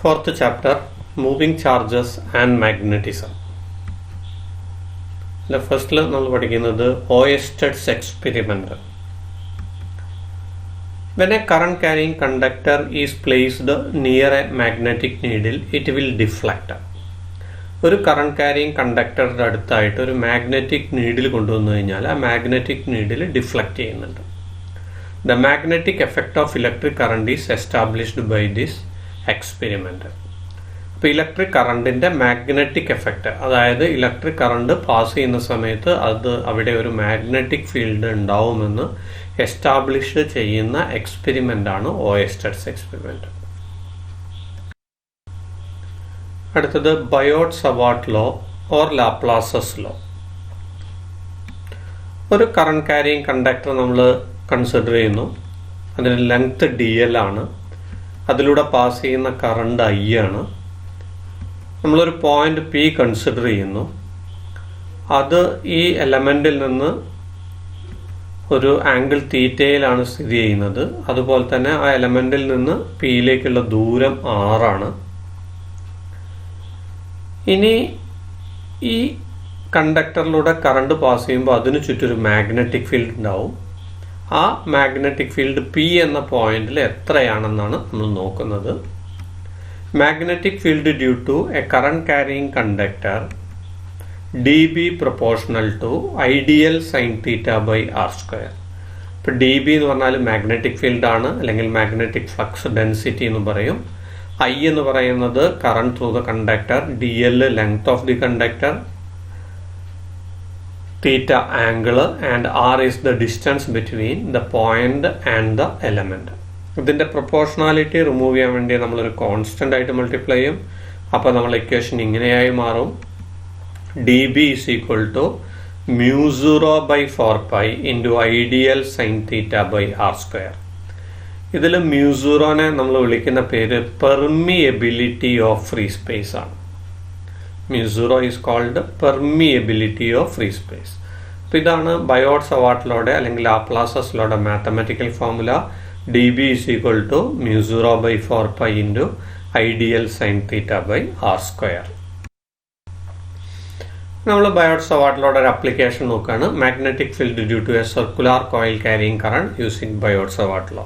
Fourth chapter, moving charges and magnetism. The first നമ്മൾ പഠിക്കുന്നത് Oersted experiment. When a current carrying conductor is placed near a magnetic needle, it will deflect. ഒരു current carrying കണ്ടക്ടറിൻ്റെ അടുത്തായിട്ട് ഒരു magnetic needle കൊണ്ടുവന്നു കഴിഞ്ഞാൽ ആ magnetic needle deflect ചെയ്യുന്നുണ്ട്. The magnetic effect of electric current is established by this experiment. അപ്പോൾ electric കറണ്ടിന്റെ മാഗ്നറ്റിക് എഫക്റ്റ്, അതായത് ഇലക്ട്രിക് കറണ്ട് പാസ് ചെയ്യുന്ന സമയത്ത് അത് അവിടെ ഒരു മാഗ്നറ്റിക് ഫീൽഡ് ഉണ്ടാവുമെന്ന് എസ്റ്റാബ്ലിഷ് ചെയ്യുന്ന എക്സ്പെരിമെന്റ് ആണ് ഓയർസ്റ്റഡ് എക്സ്പെരിമെന്റ്. അടുത്തത് Biot Savart law or Laplace's law. ഒരു കറണ്ട് കാരിയിങ് കണ്ടക്ടർ നമ്മൾ കൺസിഡർ ചെയ്യുന്നു. അതിന് ലെങ്ത് DL ആണ്. അതിലൂടെ പാസ് ചെയ്യുന്ന കറണ്ട് I ആണ്. നമ്മളൊരു പോയിന്റ് P കൺസിഡർ ചെയ്യുന്നു. അത് ഈ എലമെന്റിൽ നിന്ന് ഒരു ആംഗിൾ തീറ്റയിലാണ് സ്ഥിതി ചെയ്യുന്നത്. അതുപോലെ തന്നെ ആ എലമെന്റിൽ നിന്ന് Pയിലേക്കുള്ള ദൂരം R ആണ്. ഇനി ഈ കണ്ടക്ടറിലൂടെ കറണ്ട് പാസ് ചെയ്യുമ്പോൾ അതിന് ചുറ്റൊരു മാഗ്നറ്റിക് ഫീൽഡ് ഉണ്ടാവും. ആ മാഗ്നറ്റിക് ഫീൽഡ് P എന്ന പോയിന്റിൽ എത്രയാണെന്നാണ് നമ്മൾ നോക്കുന്നത്. Magnetic field due to a current carrying conductor dB proportional to I D L sine theta by r². ഇപ്പോൾ dB എന്ന് പറഞ്ഞാൽ മാഗ്നറ്റിക് ഫീൽഡ് ആണ്, അല്ലെങ്കിൽ മാഗ്നറ്റിക് ഫ്ലക്സ് ഡെൻസിറ്റി എന്ന് പറയും. I എന്ന് പറയുന്നത് current through the conductor, DL length of the conductor, theta angle, and R is the distance between the point and the element. ഇതിന്റെ പ്രൊപ്പോർഷണാലിറ്റി റിമൂവ് ചെയ്യാൻ വേണ്ടി നമ്മളൊരു കോൺസ്റ്റന്റ് ആയിട്ട് മൾട്ടിപ്ലൈ ചെയ്യും. അപ്പോൾ നമ്മൾ ഇക്വേഷൻ ഇങ്ങനെയായി മാറും: dB is equal to μ0/4π into ideal sin theta by r². ഇതിൽ μ0നെ നമ്മൾ വിളിക്കുന്ന പേര് പെർമിയബിലിറ്റി ഓഫ് ഫ്രീ സ്പേസ് ആണ്. μ0 is called permeability of free space. അപ്പോൾ ഇതാണ് ബയോട്ട്-സവാർട്ട് ലോയുടെ അല്ലെങ്കിൽ ലാപ്ലാസസ് ലോയുടെ mathematical formula. dB is equal to μ0/4π into ideal sine theta by r². നമ്മൾ ബയോട്ട്-സവാർട്ട് ലോയുടെ ഒരു ആപ്ലിക്കേഷൻ നോക്കുകയാണ്. Magnetic field due to a circular coil carrying current using Biot Savart law.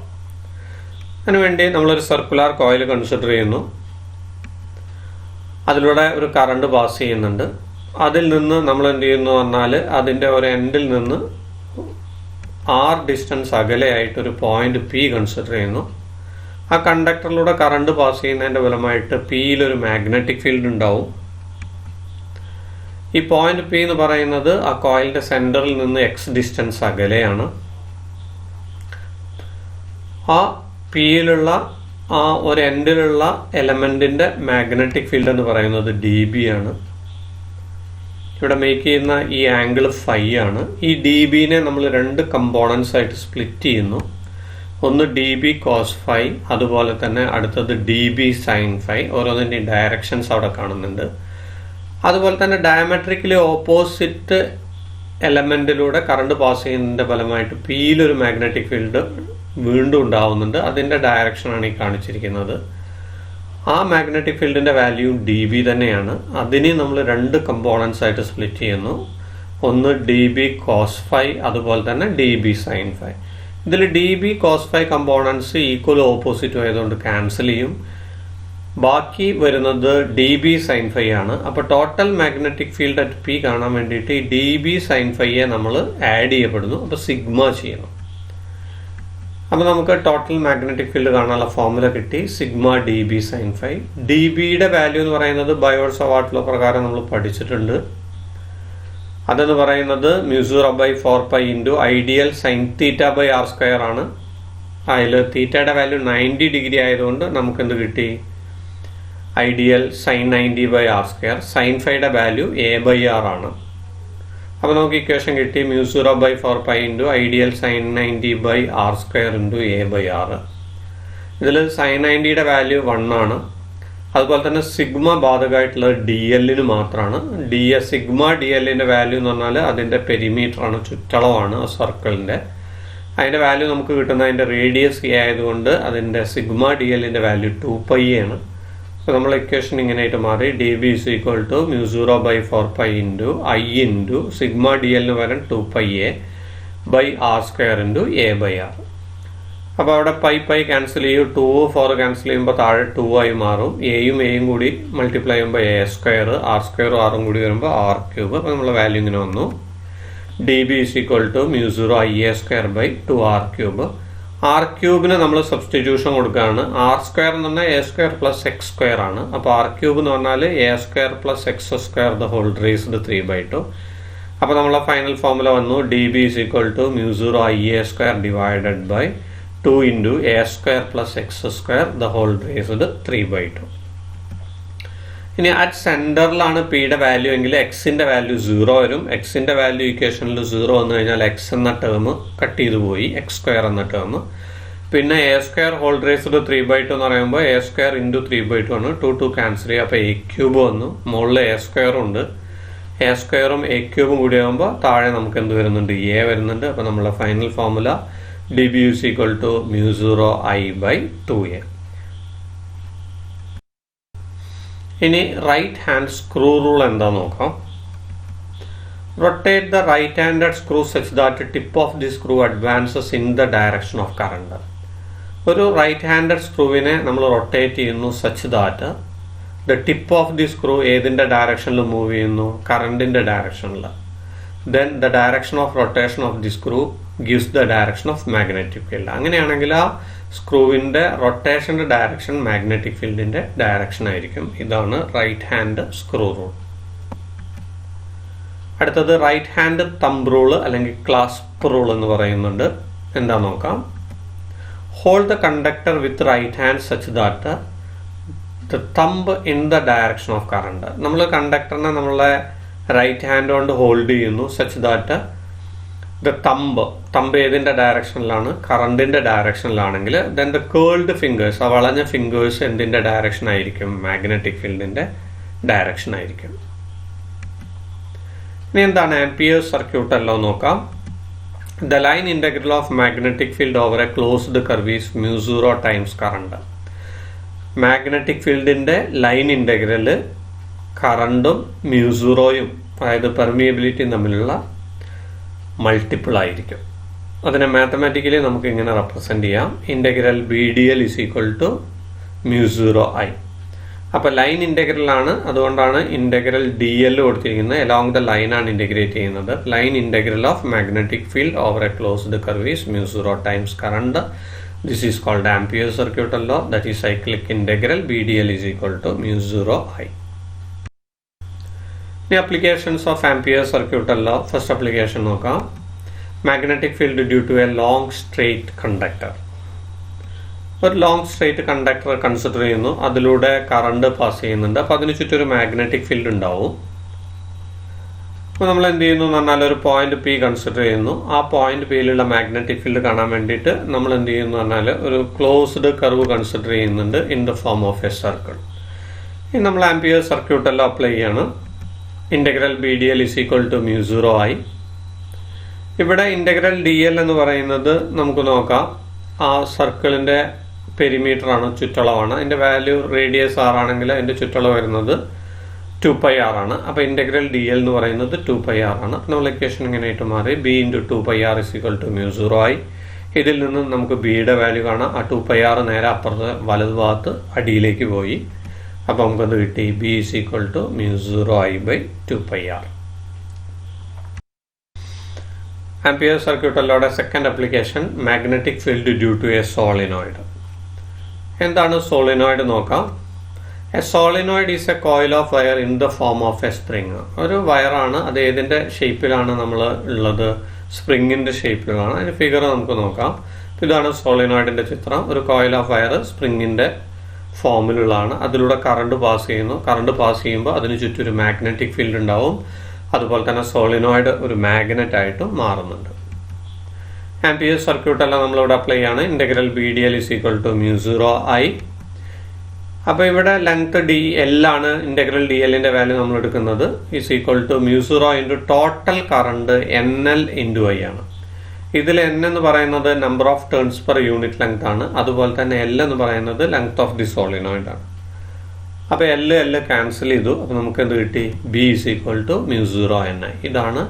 അതിനുവേണ്ടി നമ്മളൊരു സർക്കുലാർ കോയിൽ കൺസിഡർ ചെയ്യുന്നു. അതിലൂടെ ഒരു കറണ്ട് പാസ് ചെയ്യുന്നുണ്ട്. അതിൽ നിന്ന് നമ്മൾ എന്ത് ചെയ്യുന്നു പറഞ്ഞാൽ അതിൻ്റെ ഒരു എൻഡിൽ നിന്ന് R ഡിസ്റ്റൻസ് അകലെയായിട്ടൊരു പോയിന്റ് P കൺസിഡർ ചെയ്യുന്നു. ആ കണ്ടക്ടറിലൂടെ കറണ്ട് പാസ് ചെയ്യുന്നതിൻ്റെ ഫലമായിട്ട് Pയിലൊരു മാഗ്നറ്റിക് ഫീൽഡ് ഉണ്ടാവും. ഈ പോയിന്റ് P എന്ന് പറയുന്നത് ആ കോയിലിന്റെ സെന്ററിൽ നിന്ന് X ഡിസ്റ്റൻസ് അകലെയാണ്. ആ Pയിലുള്ള ആ ഒരു എൻഡിലുള്ള എലമെന്റിന്റെ മാഗ്നറ്റിക് ഫീൽഡ് എന്ന് പറയുന്നത് dB ആണ്. ഇവിടെ മേക്ക് ചെയ്യുന്ന ഈ ആംഗിൾ φ ആണ്. ഈ dBനെ നമ്മൾ രണ്ട് കമ്പോണൻസ് ആയിട്ട് സ്പ്ലിറ്റ് ചെയ്യുന്നു. ഒന്ന് dB cos φ, അതുപോലെ തന്നെ അടുത്തത് dB sin φ. ഓരോന്നിന്റെ ഡയറക്ഷൻസ് അവിടെ കാണുന്നുണ്ട്. അതുപോലെ തന്നെ ഡയമെട്രിക്കലി ഓപ്പോസിറ്റ് എലമെന്റിലൂടെ കറണ്ട് പാസ് ചെയ്യുന്നതിന്റെ ഫലമായിട്ട് Pയിലൊരു മാഗ്നറ്റിക് ഫീൽഡ് വീണ്ടും ഉണ്ടാവുന്നുണ്ട്. അതിന്റെ ഡയറക്ഷനാണ് ഈ കാണിച്ചിരിക്കുന്നത്. ആ മാഗ്നറ്റിക് ഫീൽഡിന്റെ വാല്യൂ dB തന്നെയാണ്. അതിനെ നമ്മൾ രണ്ട് കമ്പോണൻസ് ആയിട്ട് സ്പ്ലിറ്റ് ചെയ്യുന്നു. ഒന്ന് dB cos φ, അതുപോലെ തന്നെ dB sin φ. ഇതിൽ dB cos φ components equal opposite ആയതുകൊണ്ട് ക്യാൻസൽ ചെയ്യും. ബാക്കി വരുന്നത് dB sin φ ആണ്. അപ്പോൾ total magnetic field at P കാണാൻ വേണ്ടിയിട്ട് ഈ dB sin φയെ നമ്മൾ ആഡ് ചെയ്യപ്പെടുന്നു. അപ്പോൾ സിഗ്മ ചെയ്യണം. അപ്പോൾ നമുക്ക് ടോട്ടൽ മാഗ്നറ്റിക് ഫീൽഡ് കാണാനുള്ള ഫോർമുല കിട്ടി: സിഗ്മ dB sin φ. dBയുടെ വാല്യൂ എന്ന് പറയുന്നത് ബയോട്ട്-സവാർട്ട് ലോ പ്രകാരം നമ്മൾ പഠിച്ചിട്ടുണ്ട്. അതെന്ന് പറയുന്നത് μ0/4π into ideal sine theta by r² ആണ്. അതിൽ തീറ്റയുടെ വാല്യൂ 90 ഡിഗ്രി ആയതുകൊണ്ട് നമുക്ക് എന്ത് കിട്ടി? I D L sine 90/r². സൈൻ ഫൈയുടെ വാല്യൂ a/r ആണ്. അപ്പോൾ നമുക്ക് ഇക്വേഷൻ കിട്ടി μ0/4π into ideal sine 90/r² into a/r. ഇതിൽ സൈൻ 90യുടെ വാല്യൂ 1 ആണ്. അതുപോലെ തന്നെ സിഗ്മ ബാധകമായിട്ടുള്ളത് DLന് മാത്രമാണ്. സിഗ്മ DLന്റെ വാല്യൂ എന്ന് പറഞ്ഞാൽ അതിന്റെ പെരിമീറ്റർ ആണ്, ചുറ്റളവാണ് ആ സർക്കിളിന്റെ. അതിന്റെ വാല്യൂ നമുക്ക് കിട്ടുന്ന അതിന്റെ റേഡിയസ് a ആയതുകൊണ്ട് അതിന്റെ സിഗ്മ DLന്റെ വാല്യൂ 2π ആണ്. അപ്പോൾ നമ്മൾ ഇക്വേഷൻ ഇങ്ങനെയായിട്ട് മാറി D B is equal to mu 0/4π into I into sigma D എല്ലിന് പകരം 2πa by R square into A by R. അപ്പോൾ അവിടെ പൈ ക്യാൻസൽ ചെയ്യും, 2 4 ക്യാൻസൽ ചെയ്യുമ്പോൾ താഴെ 2 ആയി മാറും. എയും കൂടി മൾട്ടിപ്ലൈ ചെയ്യുമ്പോൾ എ സ്ക്വയർ, ആർ സ്ക്വയറും ആറും കൂടി വരുമ്പോൾ ആർ ക്യൂബ്. അപ്പോൾ നമ്മളെ വാല്യൂ ഇങ്ങനെ വന്നു. D B is equal to mu 0 R ക്യൂബിന് നമ്മൾ സബ്സ്റ്റിറ്റ്യൂഷൻ കൊടുക്കുകയാണ്. ആർ സ്ക്വയർ എന്ന് പറഞ്ഞാൽ A square plus X square ആണ്. അപ്പോൾ ആർ ക്യൂബ് എന്ന് പറഞ്ഞാൽ A square plus X square the whole raised 3/2. അപ്പോൾ നമ്മളെ ഫൈനൽ ഫോർമുല വന്നു D B is equal to mu 0 divided by 2 into A square plus X square the whole raised 3/2. ഇനി at സെന്ററിലാണ് പിയുടെ value എങ്കിൽ എക്സിന്റെ value 0 വരും. എക്സിന്റെ വാല്യൂ ഇക്വേഷനിൽ 0 വന്നു കഴിഞ്ഞാൽ എക്സ് എന്ന ടേം കട്ട് ചെയ്തു പോയി, എക്സ് സ്ക്വയർ എന്ന ടേം. പിന്നെ എ സ്ക്വയർ ഹോൾ റേസ്ഡ് 3/2 എന്ന് പറയുമ്പോൾ എ സ്ക്വയർ ഇൻറ്റു 3/2 ആണ്. 2 ക്യാൻസൽ ചെയ്യുക. അപ്പോൾ എ ക്യൂബ് വന്നു. മുകളിൽ എ സ്ക്വയറും ഉണ്ട്. എ സ്ക്വയറും എ ക്യൂബും കൂടി ആകുമ്പോൾ താഴെ നമുക്ക് എന്ത് വരുന്നുണ്ട്, എ വരുന്നുണ്ട്. അപ്പോൾ നമ്മളെ final formula D B is equal to mu 0I/2a. ഇനി റൈറ്റ് ഹാൻഡ് സ്ക്രൂ റൂൾ എന്താ നോക്കാം. Rotate the right handed screw such that tip of the screw advances in the direction of current. ഒരു right handed സ്ക്രൂവിനെ നമ്മൾ rotate ചെയ്യുന്നു such that the tip of the screw ഏതിൻ്റെ ഡയറക്ഷനിൽ move ചെയ്യുന്നു, കറണ്ടിൻ്റെ ഡയറക്ഷനിൽ. Then the direction of rotation of the screw gives the direction of magnetic field. അങ്ങനെയാണെങ്കിൽ ആ സ്ക്രൂവിൻ്റെ റൊട്ടേഷൻ്റെ ഡയറക്ഷൻ മാഗ്നറ്റിക് ഫീൽഡിൻ്റെ ഡയറക്ഷൻ ആയിരിക്കും. ഇതാണ് റൈറ്റ് ഹാൻഡ് സ്ക്രൂ റൂൾ. അടുത്തത് റൈറ്റ് ഹാൻഡ് തമ്പ് റൂൾ അല്ലെങ്കിൽ ക്ലാസ്പ് റൂൾ എന്ന് പറയുന്നുണ്ട്. എന്താ നോക്കാം. Hold the conductor with right hand such that the thumb in the direction of current. നമ്മൾ കണ്ടക്ടറിനെ നമ്മളെ റൈറ്റ് ഹാൻഡ് കൊണ്ട് ഹോൾഡ് ചെയ്യുന്നു സച്ച് ദാറ്റ് ദ തമ്പ് ഏതിൻ്റെ ഡയറക്ഷനിലാണ്, കറണ്ടിൻ്റെ ഡയറക്ഷനിലാണെങ്കിൽ ദെൻ ദ കേൾഡ് ഫിംഗേഴ്സ്, ആ വളഞ്ഞ ഫിംഗേഴ്സ് എന്തിൻ്റെ ഡയറക്ഷൻ ആയിരിക്കും, മാഗ്നറ്റിക് ഫീൽഡിൻ്റെ ഡയറക്ഷൻ ആയിരിക്കും. ഇനി എന്താണ് ആംപിയേഴ്സ് സർക്യൂട്ട് എല്ലാം നോക്കാം. The line integral of magnetic field over a closed curve is mu 0 times current. Magnetic ഫീൽഡിൻ്റെ ലൈൻ ഇന്റഗ്രല് കറണ്ടും മ്യൂ 0യും അതായത് പെർമിയബിലിറ്റിയും തമ്മിലുള്ള മൾട്ടിപ്പിൾ ആയിരിക്കും. അതിനെ മാത്തമാറ്റിക്കലി നമുക്ക് ഇങ്ങനെ റെപ്രസെന്റ് ചെയ്യാം. Integral B D L is equal to mu 0I. അപ്പോൾ ലൈൻ ഇന്റഗ്രലാണ്, അതുകൊണ്ടാണ് ഇന്റഗ്രൽ ഡി എൽ കൊടുത്തിരിക്കുന്നത്. എലോങ് ദ ലൈൻ ആണ് ഇന്റഗ്രേറ്റ് ചെയ്യുന്നത്. Line integral of magnetic field over a closed curve is mu 0 times current. This is called Ampere circuit law, that is cyclic integral BDL is equal to mu 0I. The applications of Ampere circuit law. First application നോക്കാം. Magnetic field due to a long straight conductor. ഒരു long straight conductor consider ചെയ്യുന്നു, അതിലൂടെ current pass ചെയ്യുന്നുണ്ട്. അപ്പോൾ അതിന് ചുറ്റും ഒരു magnetic field ഉണ്ടാവും. അപ്പോൾ നമ്മൾ എന്ത് ചെയ്യുന്നു എന്ന് പറഞ്ഞാൽ ഒരു പോയിന്റ് പി കൺസിഡർ ചെയ്യുന്നു. ആ പോയിന്റ് പിയിലുള്ള മാഗ്നറ്റിക് ഫീൽഡ് കാണാൻ വേണ്ടിയിട്ട് നമ്മൾ എന്ത് ചെയ്യുന്നു പറഞ്ഞാൽ ഒരു ക്ലോസ്ഡ് കർവ് കൺസിഡർ ചെയ്യുന്നുണ്ട് in the form of a circle. ഇനി നമ്മൾ ആംപിയർ സർക്യൂട്ട് എല്ലാം അപ്ലൈ ചെയ്യാണ്. Integral B D L is equal to mu 0I. ഇവിടെ ഇന്റഗ്രൽ ഡി എൽ എന്ന് പറയുന്നത് നമുക്ക് നോക്കാം, ആ സർക്കിളിന്റെ പെരിമീറ്റർ ആണ്, ചുറ്റളവാണ്. അതിന്റെ വാല്യൂ റേഡിയസ് ആർ ആണെങ്കിൽ അതിന്റെ ചുറ്റളവ് വരുന്നത് 2πr ആണ്. അപ്പോൾ ഇന്റഗ്രൽ ഡി എൽ എന്ന് പറയുന്നത് 2πr ആണ്. അപ്പോൾ നമ്മൾ ഇക്വേഷൻ ഇങ്ങനെയായിട്ട് മാറി B into 2πr is equal to mu 0I. ഇതിൽ നിന്ന് നമുക്ക് ബിയുടെ വാല്യൂ കാണാം. ആ 2πr നേരെ അപ്പുറത്ത് വലതു ഭാഗത്ത് അടിയിലേക്ക് പോയി. അപ്പോൾ നമുക്കത് കിട്ടി B is equal to mu 0I/2πr. Ampere circuit അല്ലാതെ second application magnetic field due to a solenoid. എന്താണ് സോളിനോയിഡ് നോക്കാം. A solenoid is a coil of wire in the form of a spring. ഒരു വയറാണ്, അത് ഏതിൻ്റെ ഷേപ്പിലാണ് നമ്മൾ ഉള്ളത്, സ്പ്രിങ്ങിൻ്റെ ഷേപ്പിലാണ്. അതിന് ഫിഗർ നമുക്ക് നോക്കാം. ഇതാണ് സോളിനോയിഡിൻ്റെ ചിത്രം. ഒരു കോയിൽ ഓഫ് വയർ സ്പ്രിങ്ങിൻ്റെ ഫോമിലുള്ളതാണ്. അതിലൂടെ കറണ്ട് പാസ് ചെയ്യുന്നു. കറണ്ട് പാസ് ചെയ്യുമ്പോൾ അതിന് ചുറ്റും ഒരു മാഗ്നറ്റിക് ഫീൽഡ് ഉണ്ടാവും. അതുപോലെ തന്നെ സോളിനോയിഡ് ഒരു മാഗ്നറ്റ് ആയിട്ടും മാറുന്നുണ്ട്. ആംപിയർ സർക്യൂട്ട് എല്ലാം നമ്മളിവിടെ അപ്ലൈ ചെയ്യാണ്. Integral B D L is equal to mu 0I. അപ്പോൾ ഇവിടെ ലെങ്ത് ഡി എൽ ആണ്. ഇന്റഗ്രൽ ഡി എല്ലിന്റെ വാല്യൂ നമ്മൾ എടുക്കുന്നത് is equal to mu 0 into total current NL into I ആണ്. ഇതിൽ N എന്ന് പറയുന്നത് number of turns per unit length ആണ്. അതുപോലെ തന്നെ L എന്ന് പറയുന്നത് ലെങ്ത് ഓഫ് ദി സോളിനോയിഡ് ആണ്. അപ്പോൾ L ക്യാൻസൽ ചെയ്തു. അപ്പോൾ നമുക്ക് എന്ത് കിട്ടി? B = μ0 ഇതാണ്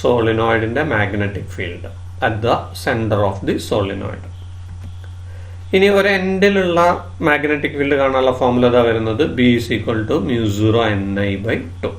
സോളിനോയിഡിന്റെ magnetic field at the centre of the solenoid. ഇനി ഒരു എൻഡിലുള്ള മാഗ്നറ്റിക് ഫീൽഡ് കാണാനുള്ള ഫോർമുല വരുന്നത് B = μ0 Ni/2.